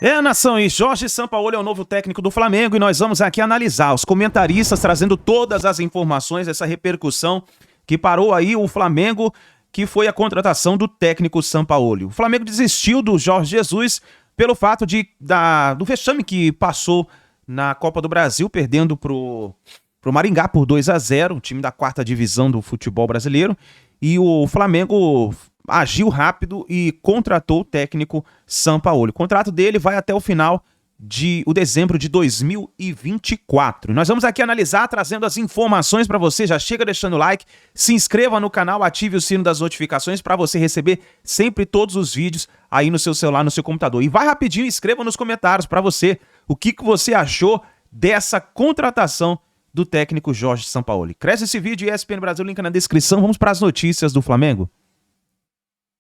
Nação, e Jorge Sampaoli é o novo técnico do Flamengo e nós vamos aqui analisar os comentaristas trazendo todas as informações dessa repercussão que parou aí o Flamengo, que foi a contratação do técnico Sampaoli. O Flamengo desistiu do Jorge Jesus pelo fato do vexame que passou na Copa do Brasil, perdendo pro Maringá por 2-0, o time da 4ª divisão do futebol brasileiro, e o Flamengo agiu rápido e contratou o técnico Sampaoli. O contrato dele vai até o final de dezembro de 2024. Nós vamos aqui analisar, trazendo as informações para você. Já chega deixando o like, se inscreva no canal, ative o sino das notificações para você receber sempre todos os vídeos aí no seu celular, no seu computador. E vai rapidinho e escreva nos comentários para você o que você achou dessa contratação do técnico Jorge Sampaoli. Cresce esse vídeo, ESPN Brasil, link na descrição. Vamos para as notícias do Flamengo.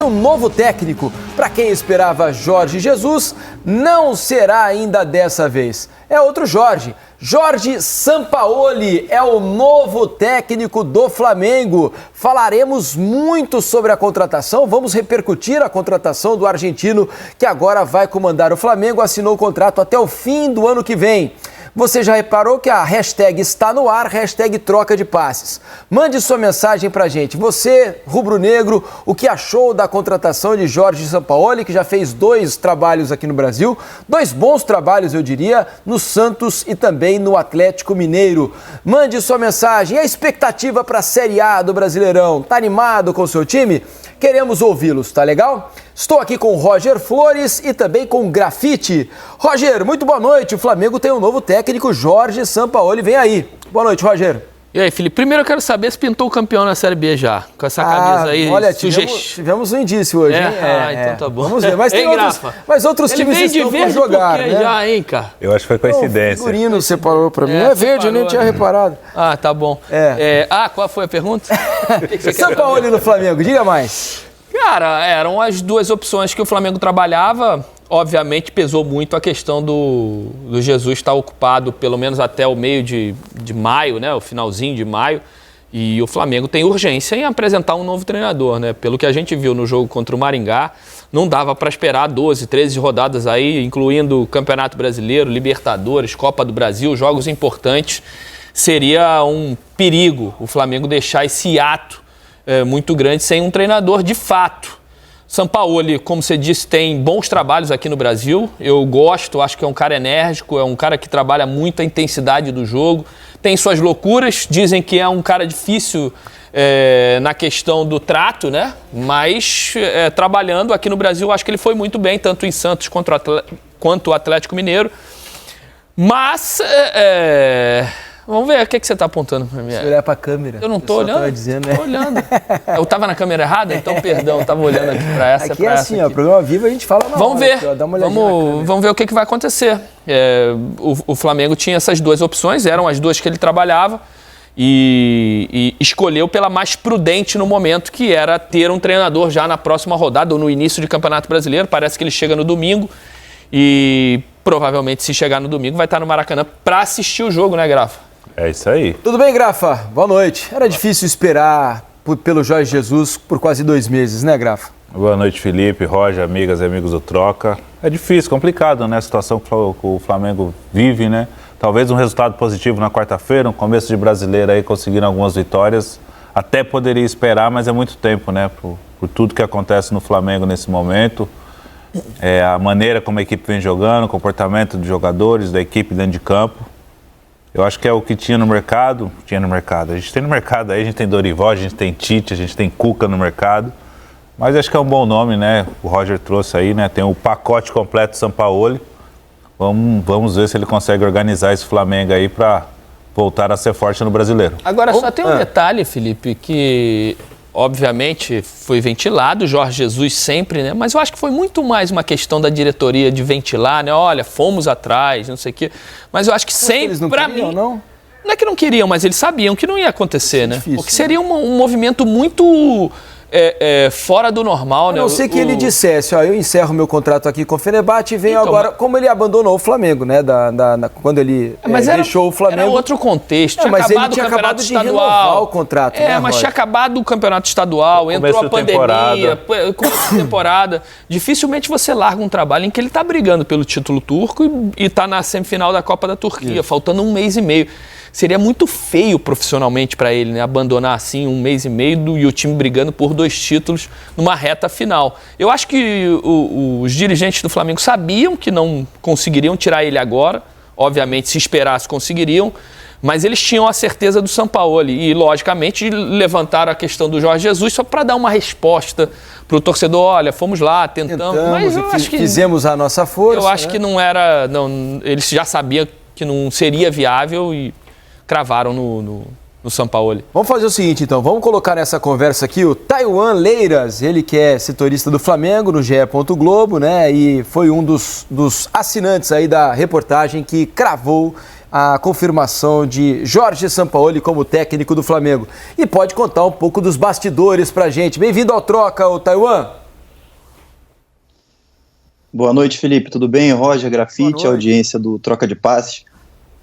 Um novo técnico, para quem esperava Jorge Jesus, não será ainda dessa vez. É outro Jorge. Jorge Sampaoli é o novo técnico do Flamengo. Falaremos muito sobre a contratação, vamos repercutir a contratação do argentino que agora vai comandar o Flamengo, assinou o contrato até o fim do ano que vem. Você já reparou que a hashtag está no ar, hashtag troca de passes. Mande sua mensagem pra gente. Você, rubro-negro, o que achou da contratação de Jorge Sampaoli, que já fez 2 trabalhos aqui no Brasil, 2 bons trabalhos, eu diria, no Santos e também no Atlético Mineiro. Mande sua mensagem. E a expectativa para a Série A do Brasileirão? Tá animado com o seu time? Queremos ouvi-los, tá legal? Estou aqui com o Roger Flores e também com o Grafite. Roger, muito boa noite. O Flamengo tem um novo técnico, Jorge Sampaoli. Vem aí. Boa noite, Roger. E aí, Felipe? Primeiro eu quero saber se pintou o campeão na Série B já, com essa camisa aí. Olha, tivemos um indício hoje, hein? Então tá bom. Vamos ver, mas tem outros times estão por jogar, né? Já, hein, cara? Eu acho que foi coincidência. O figurino separou pra mim. É verde, eu nem tinha reparado. Ah, tá bom. Qual foi a pergunta? Sampaoli no Flamengo, diga mais. Cara, eram as 2 opções que o Flamengo trabalhava. Obviamente pesou muito a questão do Jesus estar ocupado pelo menos até o meio de maio, né? O finalzinho de maio. E o Flamengo tem urgência em apresentar um novo treinador, né? Pelo que a gente viu no jogo contra o Maringá, não dava para esperar 12, 13 rodadas aí, incluindo Campeonato Brasileiro, Libertadores, Copa do Brasil, jogos importantes. Seria um perigo o Flamengo deixar esse hiato muito grande sem um treinador de fato. Sampaoli, como você disse, tem bons trabalhos aqui no Brasil. Eu gosto, acho que é um cara enérgico, é um cara que trabalha muito a intensidade do jogo. Tem suas loucuras, dizem que é um cara difícil na questão do trato, né? Mas trabalhando aqui no Brasil, acho que ele foi muito bem, tanto em Santos quanto o Atlético Mineiro. Mas vamos ver, o que você está apontando para mim? Se olhar para a câmera. Eu não estou olhando. Tava dizendo, né? Estou olhando. Eu estava na câmera errada, então perdão, eu estava olhando aqui para essa. Aqui é assim, ó, programa vivo a gente fala na Vamos hora, ver, aqui, ó, dá uma olhadinha vamos ver o que vai acontecer. O Flamengo tinha essas 2 opções, eram as 2 que ele trabalhava e escolheu pela mais prudente no momento, que era ter um treinador já na próxima rodada ou no início de Campeonato Brasileiro. Parece que ele chega no domingo e provavelmente, se chegar no domingo, vai estar no Maracanã para assistir o jogo, né, Grafa? É isso aí. Tudo bem, Grafa? Boa noite. Era difícil esperar pelo Jorge Jesus por quase 2 meses, né, Grafa? Boa noite, Felipe, Roger, amigas e amigos do Troca. É difícil, complicado, né? A situação que o Flamengo vive, né? Talvez um resultado positivo na quarta-feira, um começo de brasileiro aí, conseguindo algumas vitórias. Até poderia esperar, mas é muito tempo, né? Por tudo que acontece no Flamengo nesse momento. A maneira como a equipe vem jogando, o comportamento dos jogadores, da equipe dentro de campo. Eu acho que é o que tinha no mercado. A gente tem no mercado aí, a gente tem Dorival, a gente tem Tite, a gente tem Cuca no mercado. Mas acho que é um bom nome, né? O Roger trouxe aí, né? Tem o pacote completo do Sampaoli. Vamos ver se ele consegue organizar esse Flamengo aí para voltar a ser forte no Brasileiro. Agora, só tem um detalhe, Felipe, que obviamente foi ventilado, Jorge Jesus sempre, né? Mas eu acho que foi muito mais uma questão da diretoria de ventilar, né? Olha, fomos atrás, não sei o quê. Mas eu acho que sempre, para mim... Não é que não queriam, mas eles sabiam que não ia acontecer, né? Difícil, porque seria um movimento muito fora do normal, né? A não ser que ele dissesse, ó, eu encerro meu contrato aqui com o Fenerbahçe e venho agora, como ele abandonou o Flamengo, né? Quando ele deixou o Flamengo. Era outro contexto, tinha mas acabado ele tinha o campeonato acabado de estadual. renovar o contrato, né, mas Roger? tinha acabado o campeonato estadual, entrou a pandemia, começo de temporada. Dificilmente você larga um trabalho em que ele tá brigando pelo título turco e tá na semifinal da Copa da Turquia, faltando 1 mês e meio. Seria muito feio profissionalmente para ele, né? Abandonar assim 1 mês e meio e o time brigando por 2 títulos numa reta final. Eu acho que os dirigentes do Flamengo sabiam que não conseguiriam tirar ele agora. Obviamente, se esperasse, conseguiriam. Mas eles tinham a certeza do Sampaoli e, logicamente, levantaram a questão do Jorge Jesus só para dar uma resposta para o torcedor. Olha, fomos lá, tentamos mas eu acho que fizemos a nossa força. Eu acho que não era... Não, eles já sabiam que não seria viável e cravaram no Sampaoli. Vamos fazer o seguinte, então. Vamos colocar nessa conversa aqui o Taiwan Leiras, ele que é setorista do Flamengo no GE. Globo, né? E foi um dos assinantes aí da reportagem que cravou a confirmação de Jorge Sampaoli como técnico do Flamengo. E pode contar um pouco dos bastidores pra gente. Bem-vindo ao Troca, o Taiwan. Boa noite, Felipe. Tudo bem? Roger Grafite, audiência do Troca de Passes.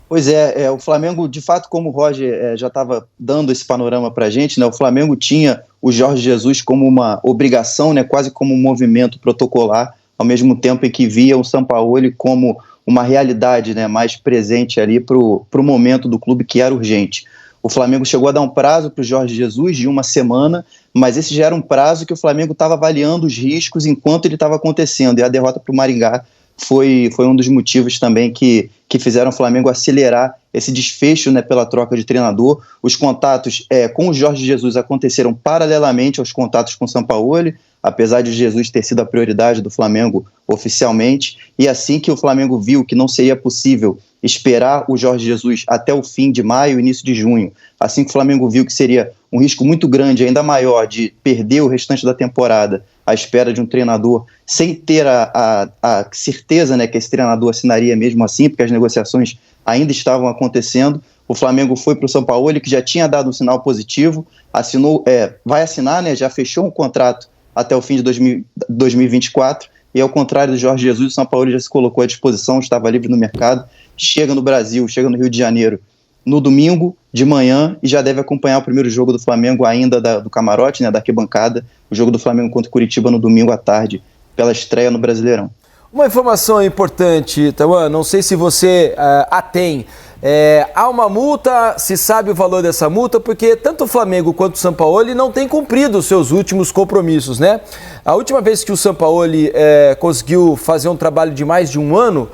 Pois o Flamengo, de fato, como o Roger já estava dando esse panorama para a gente, né, o Flamengo tinha o Jorge Jesus como uma obrigação, né, quase como um movimento protocolar, ao mesmo tempo em que via o Sampaoli como uma realidade, né, mais presente ali para o momento do clube, que era urgente. O Flamengo chegou a dar um prazo para o Jorge Jesus de 1 semana, mas esse já era um prazo que o Flamengo estava avaliando os riscos enquanto ele estava acontecendo, e a derrota para o Maringá foi um dos motivos também que fizeram o Flamengo acelerar esse desfecho, né, pela troca de treinador. Os contatos com o Jorge Jesus aconteceram paralelamente aos contatos com o Sampaoli, apesar de Jesus ter sido a prioridade do Flamengo oficialmente, e assim que o Flamengo viu que não seria possível esperar o Jorge Jesus até o fim de maio, início de junho, assim que o Flamengo viu que seria um risco muito grande, ainda maior, de perder o restante da temporada à espera de um treinador, sem ter a certeza, né, que esse treinador assinaria mesmo assim, porque as negociações ainda estavam acontecendo, o Flamengo foi para o Sampaoli, que já tinha dado um sinal positivo, vai assinar, né, já fechou um contrato até o fim de 2024, e ao contrário do Jorge Jesus, o Sampaoli já se colocou à disposição, estava livre no mercado, chega no Brasil, chega no Rio de Janeiro no domingo de manhã e já deve acompanhar o primeiro jogo do Flamengo ainda do camarote, né, da arquibancada, o jogo do Flamengo contra o Curitiba no domingo à tarde, pela estreia no Brasileirão. Uma informação importante, Taiwan, não sei se você a tem. Há uma multa, se sabe o valor dessa multa, porque tanto o Flamengo quanto o Sampaoli não têm cumprido os seus últimos compromissos, né? A última vez que o Sampaoli conseguiu fazer um trabalho de mais de 1 ano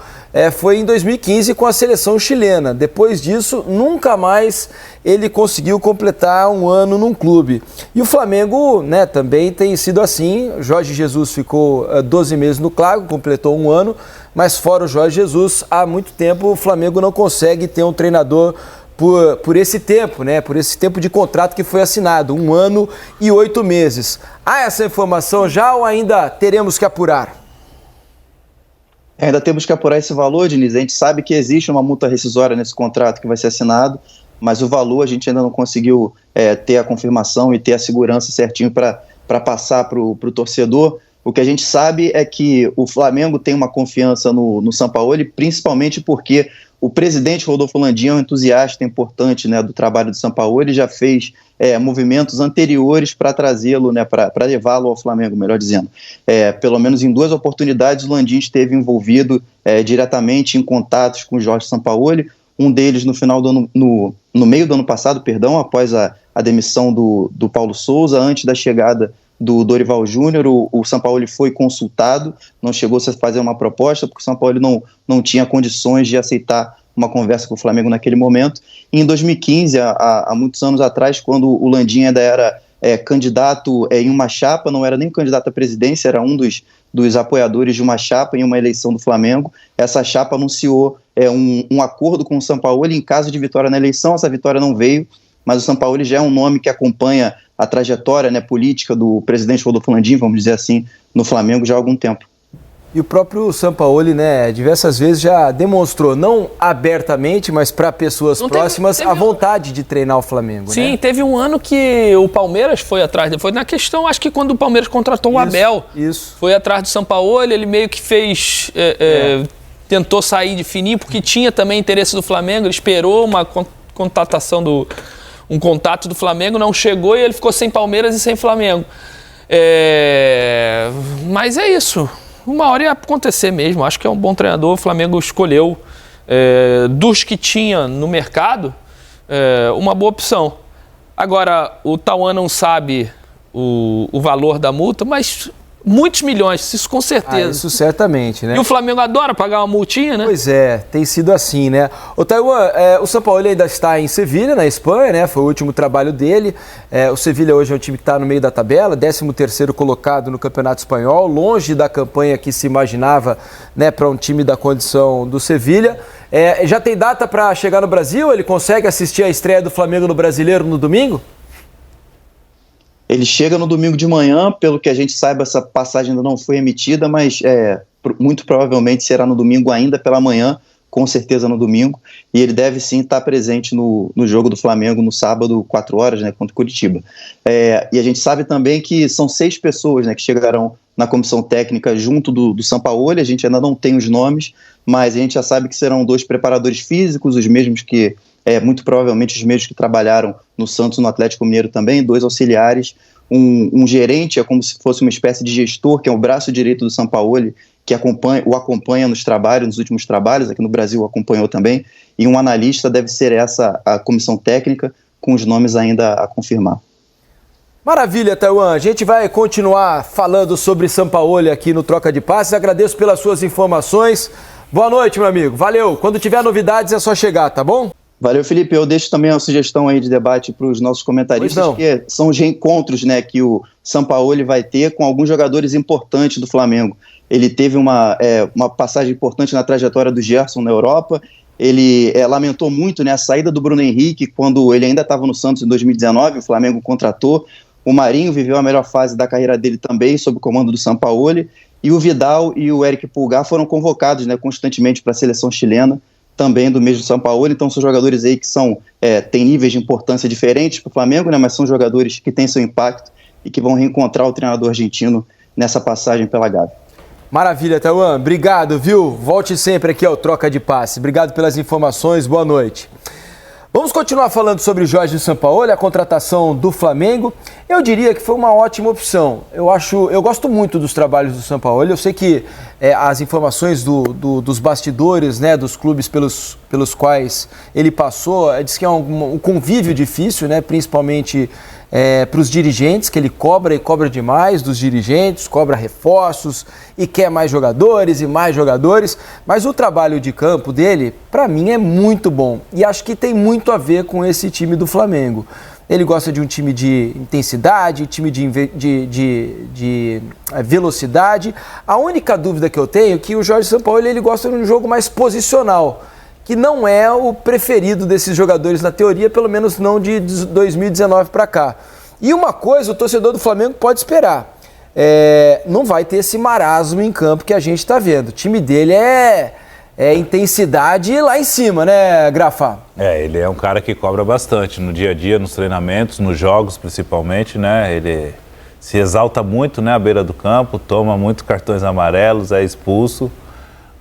foi em 2015 com a seleção chilena. Depois disso, nunca mais ele conseguiu completar 1 ano num clube. E o Flamengo, né, também tem sido assim. Jorge Jesus ficou 12 meses no cargo, completou 1 ano, mas fora o Jorge Jesus, há muito tempo o Flamengo não consegue ter um treinador por esse tempo, né? Por esse tempo de contrato que foi assinado, 1 ano e 8 meses. Há essa informação já ou ainda teremos que apurar? Ainda temos que apurar esse valor, Diniz. A gente sabe que existe uma multa rescisória nesse contrato que vai ser assinado, mas o valor a gente ainda não conseguiu ter a confirmação e ter a segurança certinho para passar para o torcedor. O que a gente sabe é que o Flamengo tem uma confiança no Sampaoli, principalmente porque o presidente Rodolfo Landim é um entusiasta importante, né, do trabalho do Sampaoli, já fez movimentos anteriores para trazê-lo, né, para levá-lo ao Flamengo, melhor dizendo. Pelo menos em 2 oportunidades o Landim esteve envolvido diretamente em contatos com o Jorge Sampaoli, um deles no meio do ano passado, após a demissão do Paulo Souza, antes da chegada do Dorival Júnior. O Sampaoli foi consultado, não chegou a fazer uma proposta, porque o Sampaoli não tinha condições de aceitar uma conversa com o Flamengo naquele momento. E em 2015, há muitos anos atrás, quando o Landim ainda era candidato em uma chapa, não era nem candidato à presidência, era um dos apoiadores de uma chapa em uma eleição do Flamengo, essa chapa anunciou um acordo com o Sampaoli em caso de vitória na eleição. Essa vitória não veio, mas o Sampaoli já é um nome que acompanha a trajetória, né, política do presidente Rodolfo Landim, vamos dizer assim, no Flamengo já há algum tempo. E o próprio Sampaoli, né, diversas vezes já demonstrou, não abertamente, mas para pessoas próximas, a vontade de treinar o Flamengo. Sim, né? Teve um ano que o Palmeiras foi atrás, foi na questão, acho que quando o Palmeiras contratou o Abel, foi atrás do Sampaoli, ele meio que fez, tentou sair de fininho, porque tinha também interesse do Flamengo, ele esperou uma contratação um contato do Flamengo, não chegou e ele ficou sem Palmeiras e sem Flamengo. Mas é isso. Uma hora ia acontecer mesmo. Acho que é um bom treinador. O Flamengo escolheu, dos que tinha no mercado, uma boa opção. Agora, o Tauan não sabe o valor da multa, mas muitos milhões, isso com certeza. Isso certamente, né? E o Flamengo adora pagar uma multinha, né? Pois é, tem sido assim, né? O Tauan, o Sampaoli ainda está em Sevilha, na Espanha, né? Foi o último trabalho dele. O Sevilha hoje é um time que está no meio da tabela, 13º colocado no Campeonato Espanhol, longe da campanha que se imaginava, né, para um time da condição do Sevilha. Já tem data para chegar no Brasil? Ele consegue assistir a estreia do Flamengo no Brasileiro no domingo? Ele chega no domingo de manhã, pelo que a gente saiba, essa passagem ainda não foi emitida, mas muito provavelmente será no domingo ainda pela manhã, com certeza no domingo, e ele deve sim estar presente no jogo do Flamengo no sábado, 4 horas, né, contra o Curitiba. E a gente sabe também que são 6 pessoas, né, que chegarão na comissão técnica junto do Sampaoli. A gente ainda não tem os nomes, mas a gente já sabe que serão 2 preparadores físicos, os mesmos que muito provavelmente os mesmos que trabalharam no Santos e no Atlético Mineiro também, 2 auxiliares, um gerente, é como se fosse uma espécie de gestor, que é o braço direito do Sampaoli, que o acompanha nos trabalhos, nos últimos trabalhos, aqui no Brasil o acompanhou também, e um analista. Deve ser essa a comissão técnica, com os nomes ainda a confirmar. Maravilha, Tauan. A gente vai continuar falando sobre Sampaoli aqui no Troca de Passes. Agradeço pelas suas informações. Boa noite, meu amigo. Valeu. Quando tiver novidades é só chegar, tá bom? Valeu, Felipe. Eu deixo também uma sugestão aí de debate para os nossos comentaristas, que são os reencontros, né, que o Sampaoli vai ter com alguns jogadores importantes do Flamengo. Ele teve uma passagem importante na trajetória do Gerson na Europa. Ele lamentou muito, né, a saída do Bruno Henrique, quando ele ainda estava no Santos em 2019, o Flamengo contratou. O Marinho viveu a melhor fase da carreira dele também, sob o comando do Sampaoli. E o Vidal e o Eric Pulgar foram convocados, né, constantemente para a seleção chilena, também do mesmo Sampaoli. Então são jogadores aí que têm níveis de importância diferentes para o Flamengo, né, mas são jogadores que têm seu impacto e que vão reencontrar o treinador argentino nessa passagem pela Gávea. Maravilha, Tauan. Obrigado, viu? Volte sempre aqui ao Troca de Passe. Obrigado pelas informações. Boa noite. Vamos continuar falando sobre o Jorge Sampaoli, a contratação do Flamengo. Eu diria que foi uma ótima opção. Eu gosto muito dos trabalhos do Sampaoli. Eu sei que as informações dos bastidores, né, dos clubes pelos quais ele passou, diz que é um convívio difícil, né, principalmente para os dirigentes, que ele cobra demais dos dirigentes, cobra reforços e quer mais jogadores, mas o trabalho de campo dele, para mim, é muito bom e acho que tem muito a ver com esse time do Flamengo. Ele gosta de um time de intensidade, time de velocidade. A única dúvida que eu tenho é que o Jorge Sampaoli ele gosta de um jogo mais posicional, que não é o preferido desses jogadores na teoria, pelo menos não de 2019 para cá. E uma coisa o torcedor do Flamengo pode esperar, não vai ter esse marasmo em campo que a gente está vendo. O time dele é intensidade lá em cima, né, Grafa? Ele é um cara que cobra bastante no dia a dia, nos treinamentos, nos jogos principalmente, né? Ele se exalta muito, né, à beira do campo, toma muitos cartões amarelos, é expulso.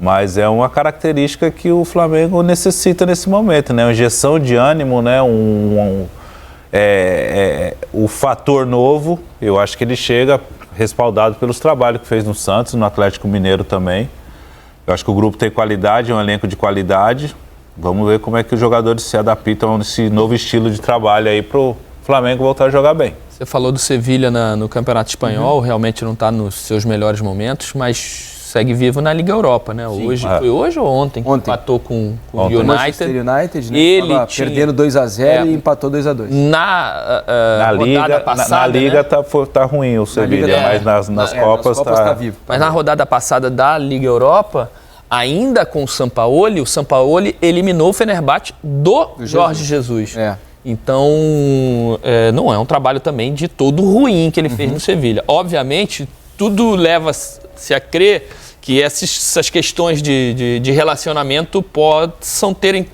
Mas é uma característica que o Flamengo necessita nesse momento, né? Uma injeção de ânimo, né? O fator novo, eu acho que ele chega respaldado pelos trabalhos que fez no Santos, no Atlético Mineiro também. Eu acho que o grupo tem qualidade, é um elenco de qualidade. Vamos ver como é que os jogadores se adaptam a esse novo estilo de trabalho aí para o Flamengo voltar a jogar bem. Você falou do Sevilha no Campeonato Espanhol, realmente não está nos seus melhores momentos, mas segue vivo na Liga Europa, né? Foi hoje ou ontem? Empatou com o United. United, né? Ele perdendo 2-0 e empatou 2-2. Na rodada passada, na Liga, né? tá ruim o Sevilha, mas nas Copas tá vivo. Mas na rodada passada da Liga Europa, ainda com o Sampaoli eliminou o Fenerbahçe do Jorge Jesus. Então, não é um trabalho também de todo ruim que ele fez no Sevilha. Obviamente, tudo leva-se a crer que essas questões de relacionamento possam ter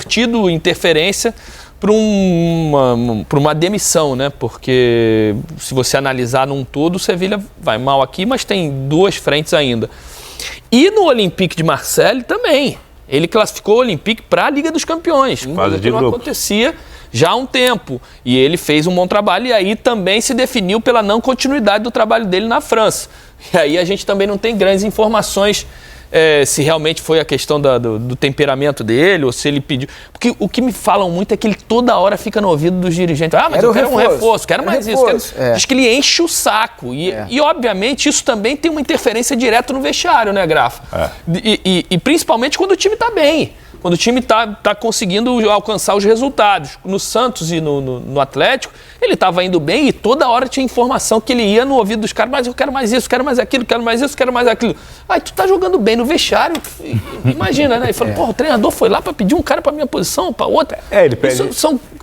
tido interferência para uma demissão, né? Porque se você analisar num todo, o Sevilha vai mal aqui, mas tem 2 frentes ainda. E no Olympique de Marseille também. Ele classificou o Olympique para a Liga dos Campeões, coisa que não acontecia já há um tempo. E ele fez um bom trabalho e aí também se definiu pela não continuidade do trabalho dele na França. E aí a gente também não tem grandes informações se realmente foi a questão do temperamento dele ou se ele pediu. Porque o que me falam muito é que ele toda hora fica no ouvido dos dirigentes. Ah, mas eu quero um reforço, quero mais isso. Diz que ele enche o saco. E obviamente isso também tem uma interferência direta no vestiário, né, Grafa? E principalmente quando o time está bem. Quando o time está conseguindo alcançar os resultados. No Santos e no Atlético, ele estava indo bem e toda hora tinha informação que ele ia no ouvido dos caras, mas eu quero mais isso, quero mais aquilo, quero mais isso, quero mais aquilo. Aí tu tá jogando bem no vestiário, imagina, né? E fala, porra, o treinador foi lá para pedir um cara para minha posição, para outra.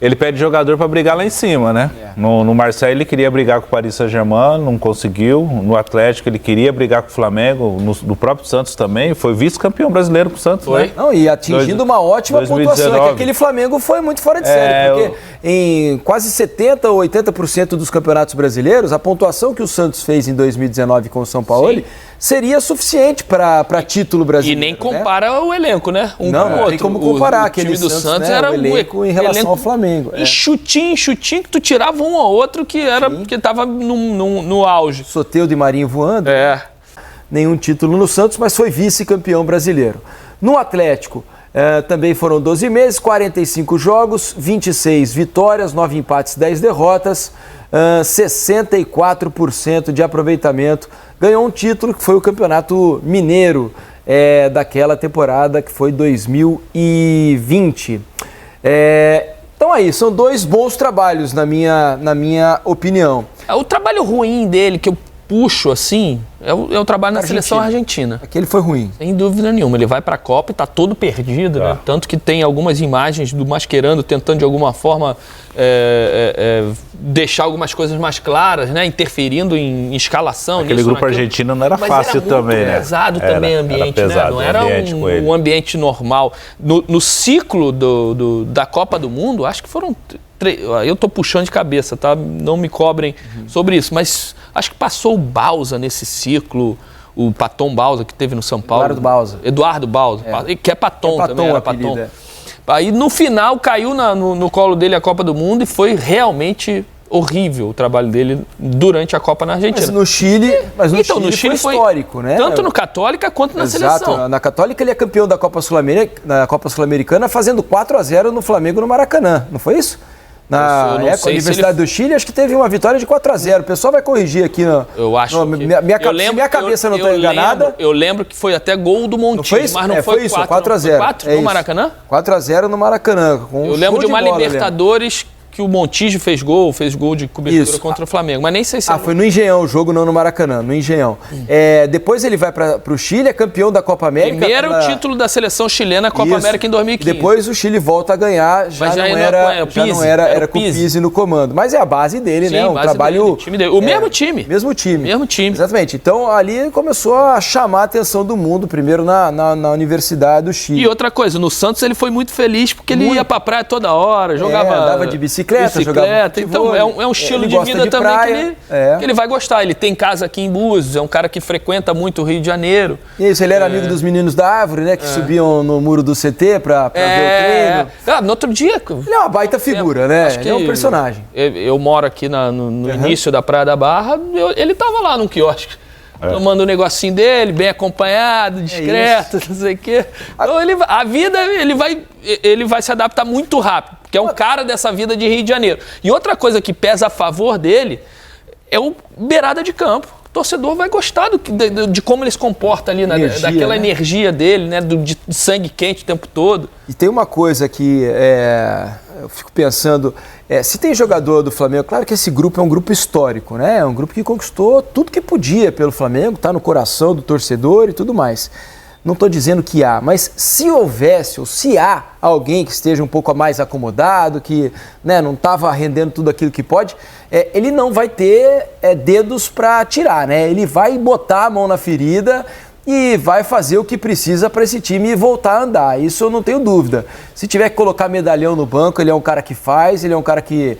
Ele pede jogador para brigar lá em cima, né? No Marseille ele queria brigar com o Paris Saint-Germain, não conseguiu. No Atlético ele queria brigar com o Flamengo, no próprio Santos também, foi vice-campeão brasileiro com o Santos, né? Não, e atingindo uma ótima 2019. pontuação, é que aquele Flamengo foi muito fora de série, porque em quase 70% ou 80% dos campeonatos brasileiros, a pontuação que o Santos fez em 2019 com o São Paulo seria suficiente para título brasileiro. E nem compara o elenco, né? Não tem como comparar. O time do Santos, né, era o elenco em relação ao Flamengo. E chutinho que tu tirava um ou outro que estava no auge. Soteldo e Marinho voando. Nenhum título no Santos, mas foi vice-campeão brasileiro. No Atlético, também foram 12 meses, 45 jogos, 26 vitórias, 9 empates, 10 derrotas, 64% de aproveitamento. Ganhou um título que foi o Campeonato Mineiro daquela temporada, que foi 2020. Então aí, são 2 bons trabalhos na minha opinião. O trabalho ruim dele, que eu puxo assim, é o trabalho na seleção argentina. Aquele foi ruim. Sem dúvida nenhuma. Ele vai para a Copa e está todo perdido, né? Tanto que tem algumas imagens do Mascherano tentando de alguma forma deixar algumas coisas mais claras, né? Interferindo em escalação. Aquele grupo argentino não era fácil também, né? Pesado também o ambiente, era pesado, né? Não era um ambiente normal. No ciclo da Copa do Mundo, acho que foram... Eu tô puxando de cabeça, tá? Não me cobrem sobre isso, mas acho que passou o Bausa nesse ciclo, o Paton Bausa que teve no São Paulo. Eduardo Bausa, que é Paton também, era Paton. Aí no final caiu no colo dele a Copa do Mundo e foi realmente horrível o trabalho dele durante a Copa na Argentina. Mas no Chile foi histórico, né? Tanto no Católica quanto na seleção. Na Católica ele é campeão da Copa Sul-Americana fazendo 4-0 no Flamengo no Maracanã, não foi isso? Na Universidade do Chile, acho que teve uma vitória de 4-0. O pessoal vai corrigir aqui. Minha cabeça não está enganada. Eu lembro que foi até gol do Montijo, mas não foi isso? 4-0 no Maracanã? 4-0 no Maracanã. Eu lembro de uma Libertadores que o Montijo fez gol de cobertura contra o Flamengo, mas nem sei se... foi no Engenhão o jogo, não no Maracanã, no Engenhão. Depois ele vai para o Chile, é campeão da Copa América. Primeiro o título da seleção chilena, Copa América em 2015. Depois o Chile volta a ganhar, era com o Pizzi no comando. Mas é a base dele, né? Um trabalho... O mesmo time. Mesmo time. Exatamente. Então ali começou a chamar a atenção do mundo, primeiro na Universidade do Chile. E outra coisa, no Santos ele foi muito feliz porque ele ia pra praia toda hora, jogava... Andava de bicicleta, então é um estilo de vida também que ele vai gostar. Ele tem casa aqui em Búzios, é um cara que frequenta muito o Rio de Janeiro. Isso, ele era amigo dos meninos da Árvore, né? Que subiam no muro do CT pra ver o treino. No outro dia... Ele é uma baita figura, né? Ele é um personagem. Eu moro aqui no início da Praia da Barra, ele tava lá no quiosque. Tomando o negocinho dele, bem acompanhado, discreto, não sei o quê. Então a vida, ele vai se adaptar muito rápido, porque é um cara dessa vida de Rio de Janeiro. E outra coisa que pesa a favor dele é o beirada de campo. O torcedor vai gostar de como ele se comporta ali, daquela energia dele, né? De sangue quente o tempo todo. E tem uma coisa que eu fico pensando, se tem jogador do Flamengo, claro que esse grupo é um grupo histórico, né? É um grupo que conquistou tudo que podia pelo Flamengo, está no coração do torcedor e tudo mais. Não estou dizendo que há, mas se houvesse ou se há alguém que esteja um pouco mais acomodado, que não estava rendendo tudo aquilo que pode, ele não vai ter dedos para tirar, né? Ele vai botar a mão na ferida e vai fazer o que precisa para esse time voltar a andar. Isso eu não tenho dúvida. Se tiver que colocar medalhão no banco, ele é um cara que faz, ele é um cara que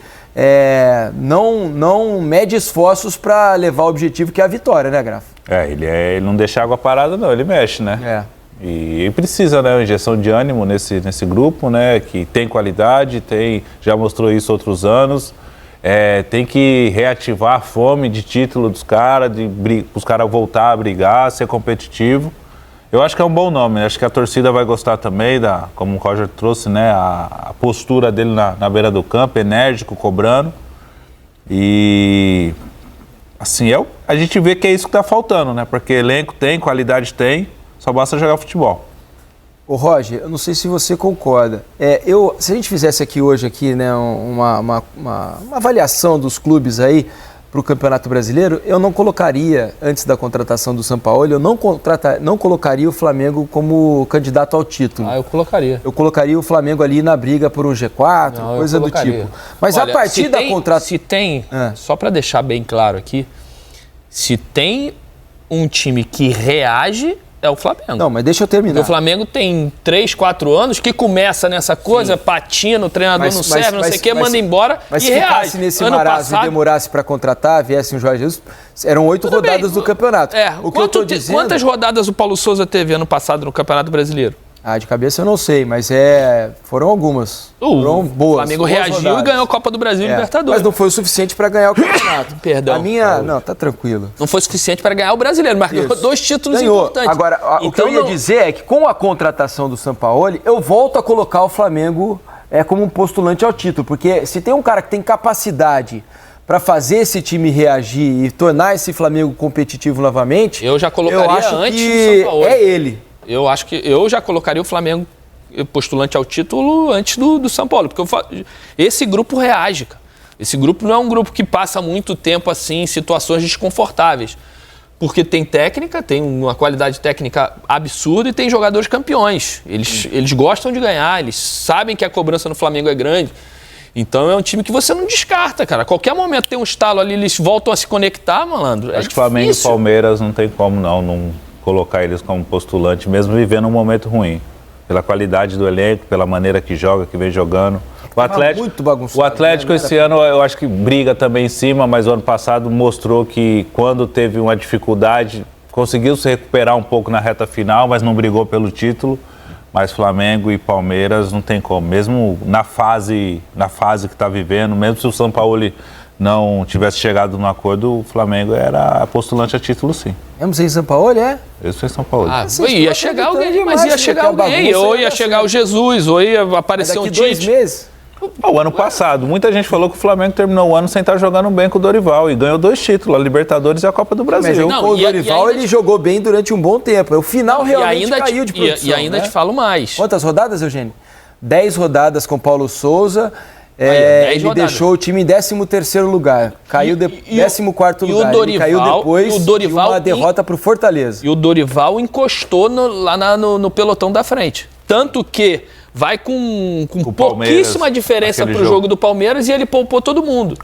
não mede esforços para levar o objetivo, que é a vitória, né, Grafa? Ele não deixa água parada, não, ele mexe, né? E precisa, né, uma injeção de ânimo nesse grupo, né, que tem qualidade, já mostrou isso outros anos. Tem que reativar a fome de título dos caras, os caras voltar a brigar, ser competitivo. Eu acho que é um bom nome, acho que a torcida vai gostar também, como o Roger trouxe, né, a postura dele na beira do campo, enérgico, cobrando. E assim, a gente vê que é isso que está faltando, né, porque elenco tem, qualidade tem, só basta jogar futebol. Ô Roger, eu não sei se você concorda. Se a gente fizesse hoje, né, uma avaliação dos clubes aí para o Campeonato Brasileiro, eu não colocaria, antes da contratação do Sampaoli, eu não colocaria o Flamengo como candidato ao título. Eu colocaria. Eu colocaria o Flamengo ali na briga por um G4, coisa do tipo. Mas olha, a partir da contratação... Se tem, só para deixar bem claro aqui, se tem um time que reage... É o Flamengo. Não, mas deixa eu terminar. Porque o Flamengo tem 3, 4 anos que começa nessa coisa, patina, o treinador não serve, não sei o quê, manda embora mas e se reage. Ficasse nesse marasmo e demorasse para contratar, viesse um Jorge Jesus, eram 8 rodadas do campeonato. O que eu tô dizendo... Quantas rodadas o Paulo Souza teve ano passado no Campeonato Brasileiro? De cabeça eu não sei, mas foram algumas. Foram boas. O Flamengo reagiu e ganhou a Copa do Brasil e Libertadores. Mas não foi o suficiente para ganhar o campeonato. Perdão. Não, tá tranquilo. Não foi suficiente para ganhar o Brasileiro, mas ganhou 2 títulos importantes. Agora, o que eu ia dizer é que com a contratação do Sampaoli, eu volto a colocar o Flamengo como um postulante ao título, porque se tem um cara que tem capacidade para fazer esse time reagir e tornar esse Flamengo competitivo novamente, eu já colocaria antes do Sampaoli. É ele. Eu acho que eu já colocaria o Flamengo postulante ao título antes do São Paulo, porque esse grupo reage, cara. Esse grupo não é um grupo que passa muito tempo assim em situações desconfortáveis, porque tem técnica, tem uma qualidade técnica absurda e tem jogadores campeões. Eles gostam de ganhar, eles sabem que a cobrança no Flamengo é grande. Então é um time que você não descarta, cara. A qualquer momento tem um estalo ali, eles voltam a se conectar, malandro. Acho que Flamengo e Palmeiras não tem como não colocar eles como postulante, mesmo vivendo um momento ruim. Pela qualidade do elenco, pela maneira que joga, que vem jogando. O Atlético esse ano eu acho que briga também em cima, mas o ano passado mostrou que quando teve uma dificuldade, conseguiu se recuperar um pouco na reta final, mas não brigou pelo título. Mas Flamengo e Palmeiras não tem como. Mesmo na fase que está vivendo, mesmo se o Sampaoli não tivesse chegado no acordo, o Flamengo era postulante a título, sim. Vamos em São Paulo, Isso foi São Paulo. Ia chegar alguém, mas ia chegar alguém. Ou ia chegar o Jesus, ou ia aparecer um Tite. 2 meses? O ano passado, muita gente falou que o Flamengo terminou o ano sem estar jogando bem com o Dorival e ganhou 2 títulos, a Libertadores e a Copa do Brasil. Mas com o Dorival ele jogou bem durante um bom tempo. O final realmente caiu de produção. E ainda te falo mais. Quantas rodadas, Eugênio? 10 rodadas com Paulo Souza. Ele deixou o time em 13º lugar. Caiu 14º lugar. Ele caiu depois de uma derrota para o Fortaleza. E o Dorival encostou lá no pelotão da frente. Tanto que vai com pouquíssima diferença pro jogo do Palmeiras e ele poupou todo mundo.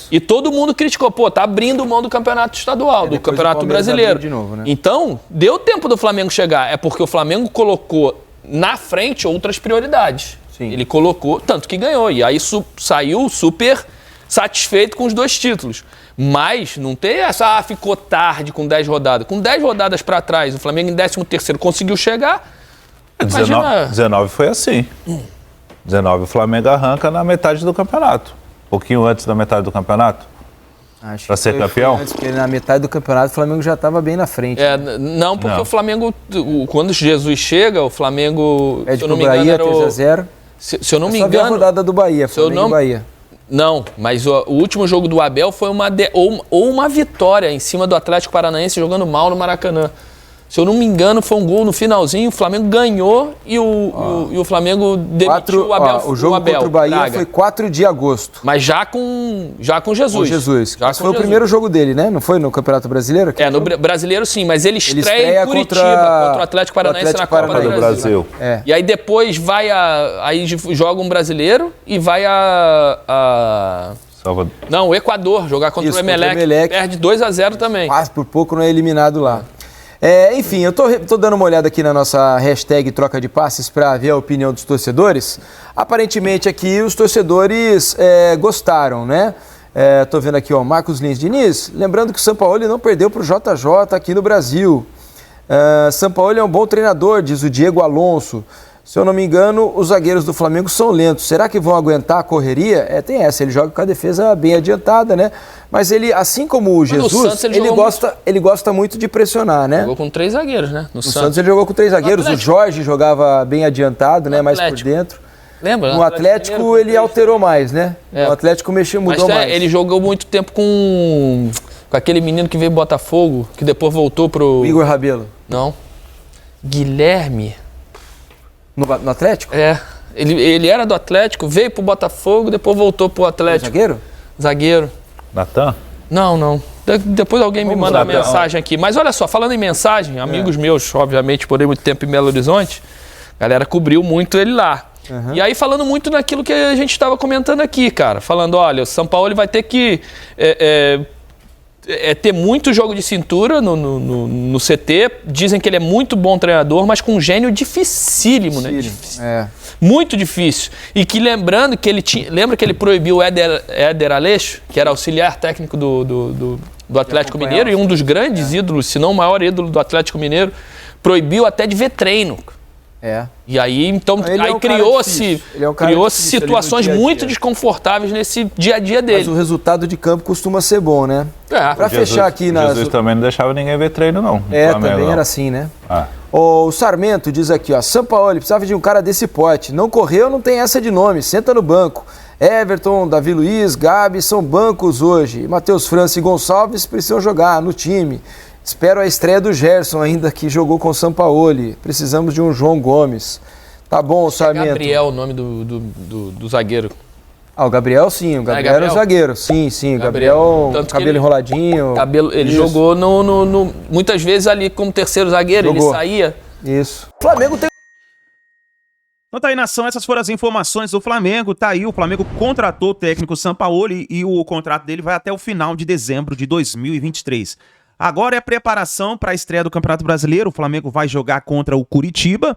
E todo mundo criticou. Tá abrindo mão do campeonato estadual, do campeonato brasileiro. De novo, né? Então, deu tempo do Flamengo chegar. É porque o Flamengo colocou na frente outras prioridades. Sim. Ele colocou, tanto que ganhou. E aí saiu super satisfeito com os 2 títulos. Mas não tem essa, ficou tarde com 10 rodadas. Com 10 rodadas para trás, o Flamengo em 13º conseguiu chegar. 19 foi assim. 19 o Flamengo arranca na metade do campeonato. Um pouquinho antes da metade do campeonato. Para ser campeão? Antes, porque na metade do campeonato o Flamengo já estava bem na frente. Não, porque o Flamengo, quando Jesus chega, o Flamengo... Pede pro Bahia, 3-0. Se eu não me engano... Só a rodada do Bahia, Flamengo e Bahia. Não, mas o último jogo do Abel foi uma vitória em cima do Atlético Paranaense jogando mal no Maracanã. Se eu não me engano, foi um gol no finalzinho, o Flamengo ganhou e o Flamengo demitiu o Abel. O jogo contra o Bahia foi 4 de agosto. Mas já com Jesus. Com Jesus. Esse foi o primeiro jogo dele, né? Não foi no Campeonato Brasileiro? No Brasileiro sim, mas ele estreia em Curitiba contra o Atlético Paranaense na Copa do Brasil. E aí depois aí joga um brasileiro e vai Salvador. Não, o Equador, jogar contra o Emelec, perde 2-0 também. Mas por pouco não é eliminado lá. Enfim, eu tô dando uma olhada aqui na nossa hashtag troca de passes para ver a opinião dos torcedores. Aparentemente aqui os torcedores gostaram, né? Tô vendo aqui, ó, Marcos Lins Diniz, lembrando que o Sampaoli não perdeu para o JJ aqui no Brasil. Sampaoli é um bom treinador, diz o Diego Alonso. Se eu não me engano, os zagueiros do Flamengo são lentos. Será que vão aguentar a correria? Tem essa, ele joga com a defesa bem adiantada, né? Mas ele, assim como o Jesus, ele gosta muito de pressionar, né? Jogou com 3 zagueiros, né? No Santos ele jogou com 3 zagueiros. O Jorge jogava bem adiantado, né? Mais por dentro. Lembra? No Atlético ele alterou mais, né? No Atlético mudou mais. Ele jogou muito tempo com aquele menino que veio do Botafogo, que depois voltou pro... Igor Rabelo. Não. Guilherme. No Atlético? Ele era do Atlético, veio pro Botafogo, depois voltou pro Atlético. Zagueiro? Zagueiro. Natan? Não. Depois alguém me manda uma mensagem aqui. Mas olha só, falando em mensagem, amigos meus, obviamente, morei muito tempo em Belo Horizonte, a galera cobriu muito ele lá. Uhum. E aí falando muito naquilo que a gente estava comentando aqui, cara. Falando, olha, o Sampaoli vai ter que ter muito jogo de cintura no CT. Dizem que ele é muito bom treinador, mas com um gênio dificílimo, né? Muito difícil. E que lembrando que ele tinha... Lembra que ele proibiu o Éder Aleixo, que era auxiliar técnico do Atlético Mineiro e um dos grandes ídolos, se não o maior ídolo do Atlético Mineiro, proibiu até de ver treino. E aí, então, criou-se situações muito desconfortáveis nesse dia a dia dele. Mas o resultado de campo costuma ser bom, né? Pra fechar aqui na... Jesus também não deixava ninguém ver treino, não. Também era assim, né? O Sarmento diz aqui, ó, Sampaoli precisava de um cara desse pote. Não correu, não tem essa de nome, senta no banco. Everton, Davi Luiz, Gabi são bancos hoje. Matheus França e Gonçalves precisam jogar no time. Espero a estreia do Gerson ainda, que jogou com o Sampaoli. Precisamos de um João Gomes. Tá bom, Sarmento. Gabriel, o nome do zagueiro. O Gabriel sim, o Gabriel era o zagueiro. Sim, o Gabriel cabelo enroladinho. Ele jogou muitas vezes ali como terceiro zagueiro, ele saía. Isso. Flamengo tem... Então tá aí, nação, essas foram as informações do Flamengo. Tá aí, o Flamengo contratou o técnico Sampaoli e o contrato dele vai até o final de dezembro de 2023. Agora é preparação para a estreia do Campeonato Brasileiro. O Flamengo vai jogar contra o Curitiba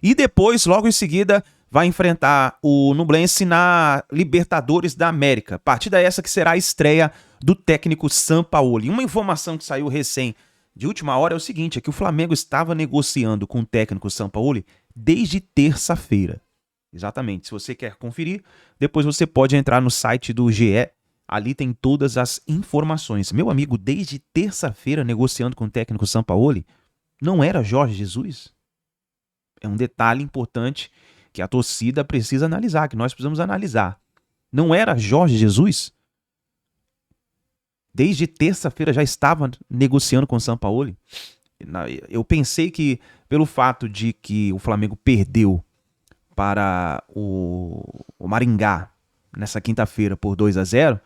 e depois, logo em seguida, vai enfrentar o Nublense na Libertadores da América. Partida essa que será a estreia do técnico Sampaoli. Uma informação que saiu recém de última hora é o seguinte, é que o Flamengo estava negociando com o técnico Sampaoli desde terça-feira. Exatamente. Se você quer conferir, depois você pode entrar no site do GE. Ali tem todas as informações. Meu amigo, desde terça-feira negociando com o técnico Sampaoli, não era Jorge Jesus? É um detalhe importante que a torcida precisa analisar, que nós precisamos analisar. Não era Jorge Jesus? Desde terça-feira já estava negociando com o Sampaoli? Eu pensei que, pelo fato de que o Flamengo perdeu para o Maringá nessa quinta-feira por 2-0,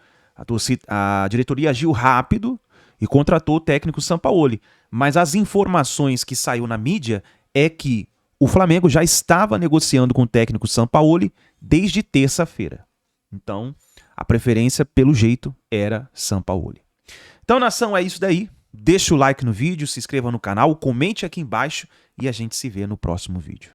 a diretoria agiu rápido e contratou o técnico Sampaoli. Mas as informações que saiu na mídia é que o Flamengo já estava negociando com o técnico Sampaoli desde terça-feira. Então, a preferência, pelo jeito, era Sampaoli. Então, nação, é isso daí. Deixa o like no vídeo, se inscreva no canal, comente aqui embaixo e a gente se vê no próximo vídeo.